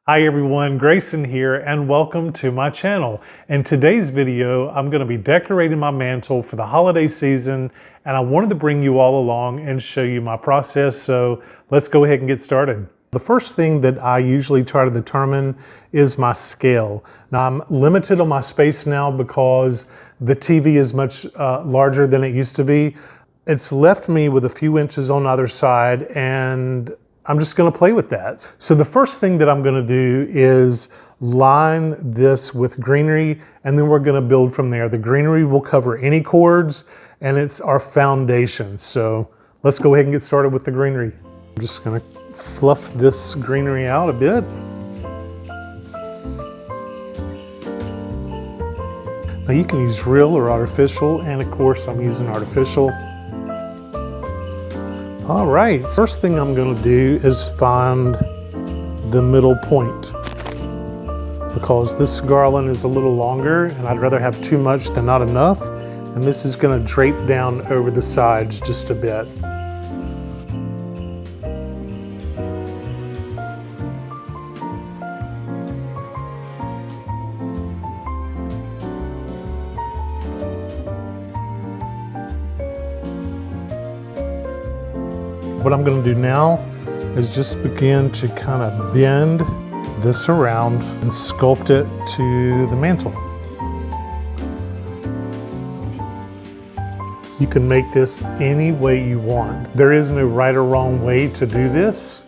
Hi everyone, Grayson here and welcome to my channel. In today's video, I'm going to be decorating my mantle for the holiday season and I wanted to bring you all along and show you my process, so let's go ahead and get started. The first thing that I usually try to determine is my scale. Now I'm limited on my space now because the TV is much larger than it used to be. It's left me with a few inches on either side and I'm just going to play with that. So the first thing that I'm going to do is line this with greenery and then we're going to build from there. The greenery will cover any cords and it's our foundation. So let's go ahead and get started with the greenery. I'm just going to fluff this greenery out a bit. Now you can use real or artificial, and of course I'm using artificial. All right, first thing I'm going to do is find the middle point because this garland is a little longer and I'd rather have too much than not enough, and this is going to drape down over the sides just a bit. What I'm going to do now is just begin to kind of bend this around and sculpt it to the mantle. You can make this any way you want. There is no right or wrong way to do this.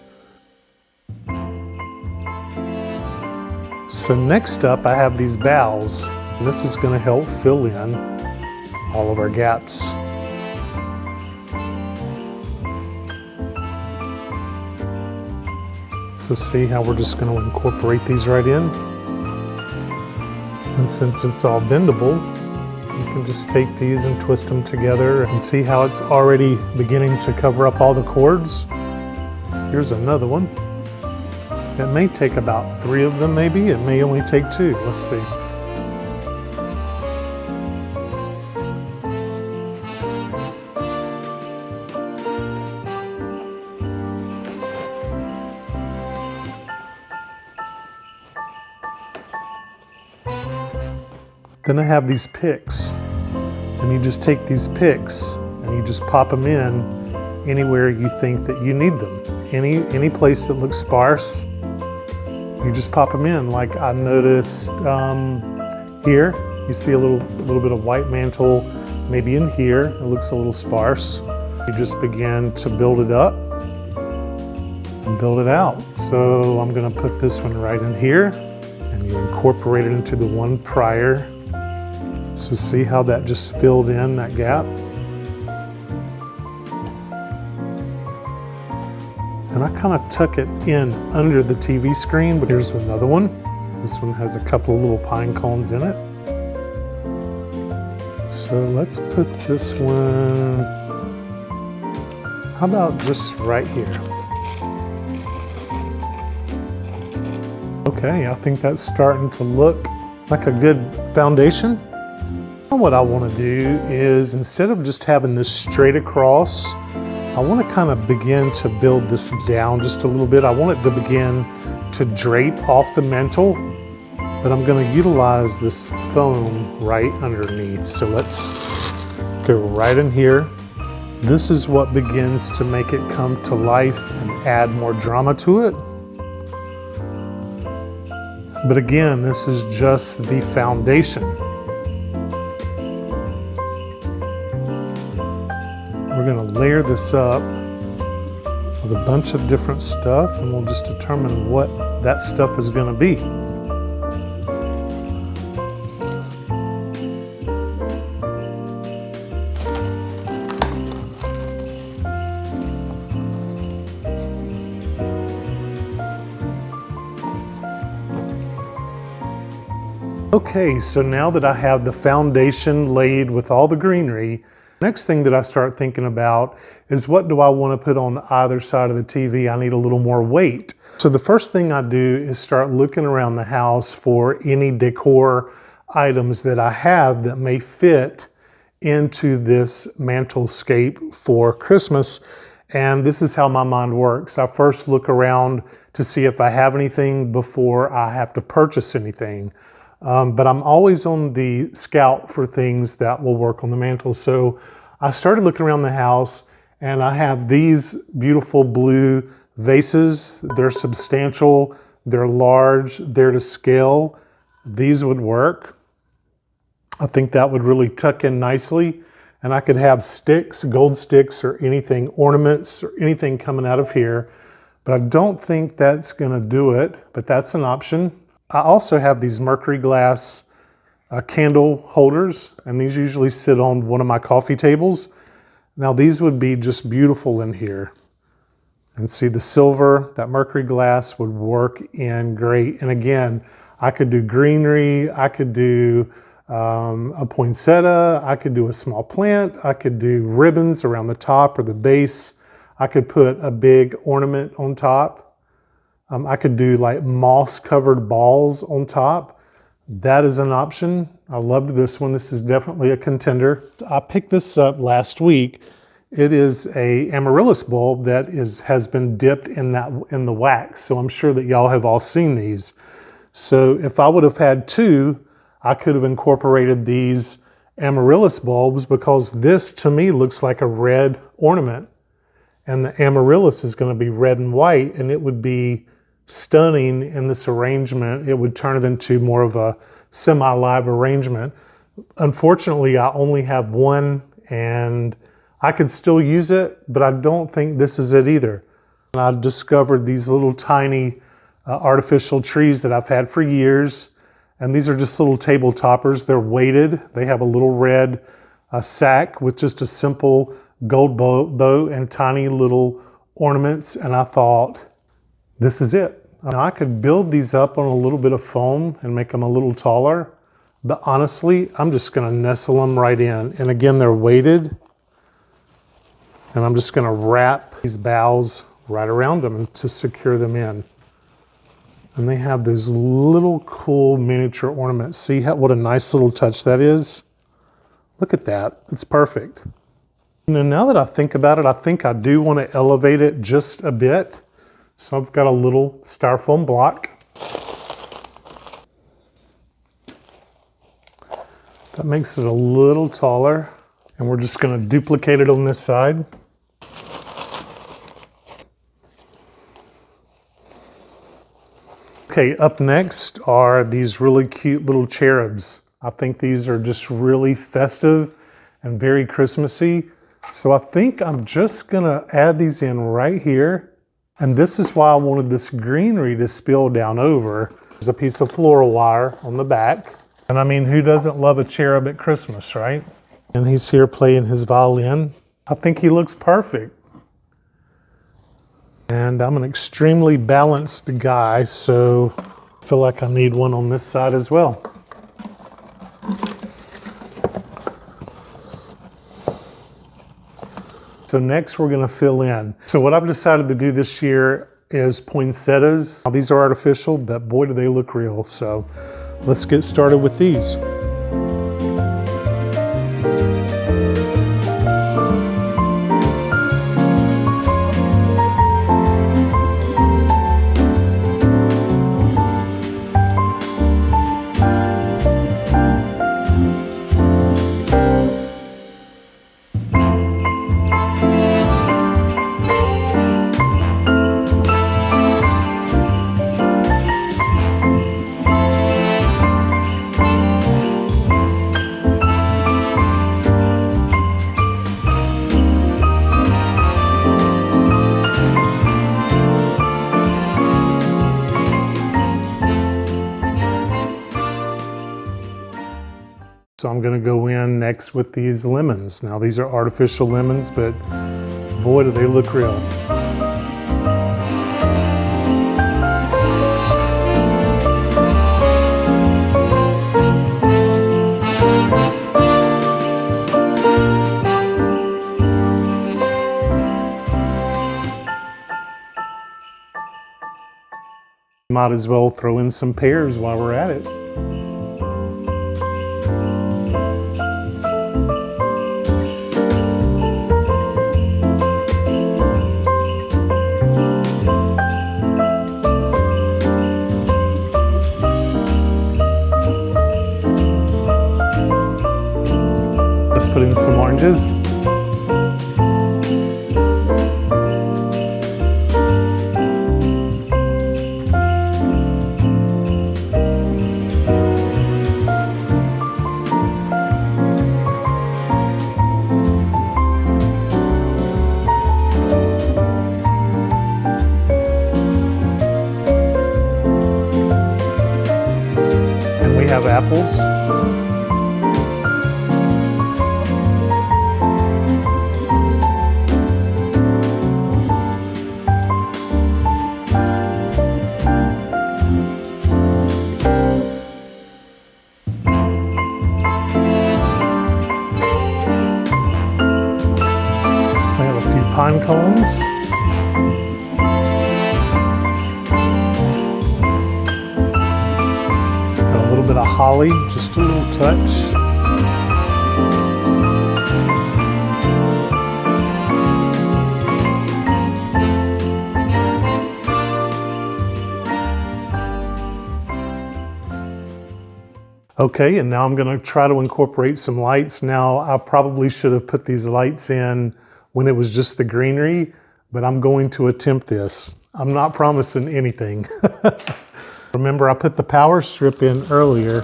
So next up I have these boughs. This is going to help fill in all of our gaps. So see how we're just going to incorporate these right in. And since it's all bendable, you can just take these and twist them together and see how it's already beginning to cover up all the cords. Here's another one. It may take about 3 of them maybe, it may only take 2, let's see. Then I have these picks, and you just take these picks and you just pop them in anywhere you think that you need them. Any place that looks sparse, you just pop them in. Like I noticed here, you see a little bit of white mantle, maybe in here, it looks a little sparse. You just begin to build it up and build it out. So I'm gonna put this one right in here, and you incorporate it into the one prior. So see how that just filled in that gap? And I kind of tuck it in under the TV screen, but here's another one. This one has a couple of little pine cones in it. So let's put this one, how about just right here? Okay, I think that's starting to look like a good foundation. What I want to do is, instead of just having this straight across, I want to kind of begin to build this down just a little bit. I want it to begin to drape off the mantle, but I'm going to utilize this foam right underneath. So let's go right in here. This is what begins to make it come to life and add more drama to it. But again, this is just the foundation. We're going to layer this up with a bunch of different stuff, and we'll just determine what that stuff is going to be. Okay, so now that I have the foundation laid with all the greenery, next thing that I start thinking about is, what do I want to put on either side of the TV? I need a little more weight. So the first thing I do is start looking around the house for any decor items that I have that may fit into this mantelscape for Christmas. And this is how my mind works. I first look around to see if I have anything before I have to purchase anything. But I'm always on the scout for things that will work on the mantle. So I started looking around the house, and I have these beautiful blue vases. They're substantial, they're large, they're to scale. These would work. I think that would really tuck in nicely. And I could have sticks, gold sticks, or anything, ornaments, or anything coming out of here. But I don't think that's gonna do it, but that's an option. I also have these mercury glass candle holders, and these usually sit on one of my coffee tables. Now these would be just beautiful in here. And see, the silver, that mercury glass would work in great. And again, I could do greenery, I could do a poinsettia, I could do a small plant, I could do ribbons around the top or the base. I could put a big ornament on top. I could do like moss covered balls on top. That is an option. I loved this one. This is definitely a contender. I picked this up last week. It is a amaryllis bulb that has been dipped in the wax. So I'm sure that y'all have all seen these. So if I would have had two, I could have incorporated these amaryllis bulbs, because this to me looks like a red ornament. And the amaryllis is going to be red and white, and it would be stunning in this arrangement. It would turn it into more of a semi-live arrangement. Unfortunately, I only have one, and I could still use it, but I don't think this is it either. And I discovered these little tiny artificial trees that I've had for years. And these are just little table toppers. They're weighted. They have a little red sack with just a simple gold bow and tiny little ornaments. And I thought, this is it. Now I could build these up on a little bit of foam and make them a little taller. But honestly, I'm just gonna nestle them right in. And again, they're weighted. And I'm just gonna wrap these boughs right around them to secure them in. And they have those little cool miniature ornaments. See what a nice little touch that is? Look at that, it's perfect. And now that I think about it, I think I do want to elevate it just a bit. So I've got a little styrofoam block. That makes it a little taller. And we're just gonna duplicate it on this side. Okay, up next are these really cute little cherubs. I think these are just really festive and very Christmassy. So I think I'm just gonna add these in right here. And this is why I wanted this greenery to spill down over. There's a piece of floral wire on the back. And I mean, who doesn't love a cherub at Christmas, right? And he's here playing his violin. I think he looks perfect. And I'm an extremely balanced guy, so I feel like I need one on this side as well. So next we're gonna fill in. So what I've decided to do this year is poinsettias. Now, these are artificial, but boy, do they look real. So let's get started with these. So I'm gonna go in next with these lemons. Now these are artificial lemons, but boy, do they look real. Might as well throw in some pears while we're at it. some oranges. And we have apples. Pine cones. Got a little bit of holly, just a little touch. Okay, and now I'm going to try to incorporate some lights. Now, I probably should have put these lights in when it was just the greenery, but I'm going to attempt this. I'm not promising anything. Remember, I put the power strip in earlier.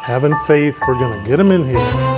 Having faith, we're gonna get them in here.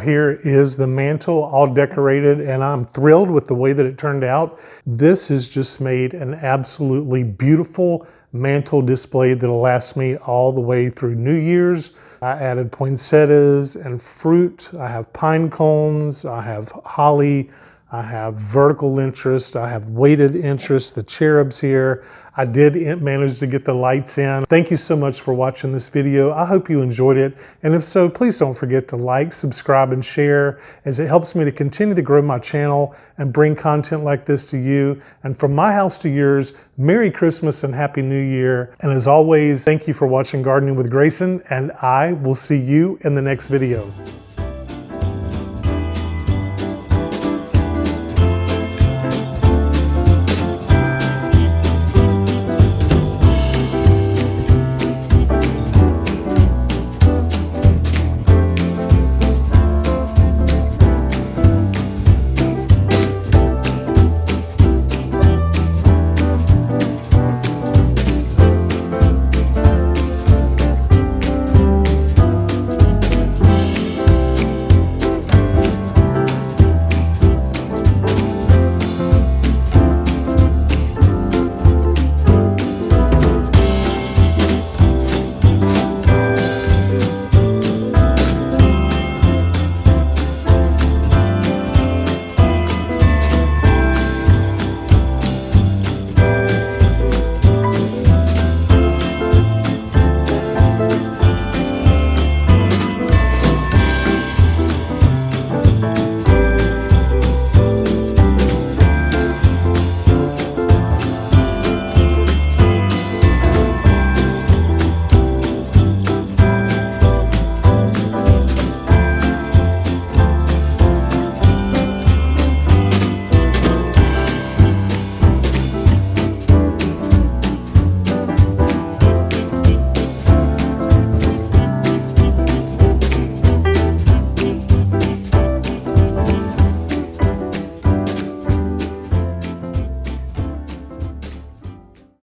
Here is the mantle all decorated, and I'm thrilled with the way that it turned out. This has just made an absolutely beautiful mantle display that'll last me all the way through New Year's. I added poinsettias and fruit. I have pine cones. I have holly. I have vertical interest. I have weighted interest, the cherubs here. I did manage to get the lights in. Thank you so much for watching this video. I hope you enjoyed it. And if so, please don't forget to like, subscribe, and share, as it helps me to continue to grow my channel and bring content like this to you. And from my house to yours, Merry Christmas and Happy New Year. And as always, thank you for watching Gardening with Grayson, and I will see you in the next video.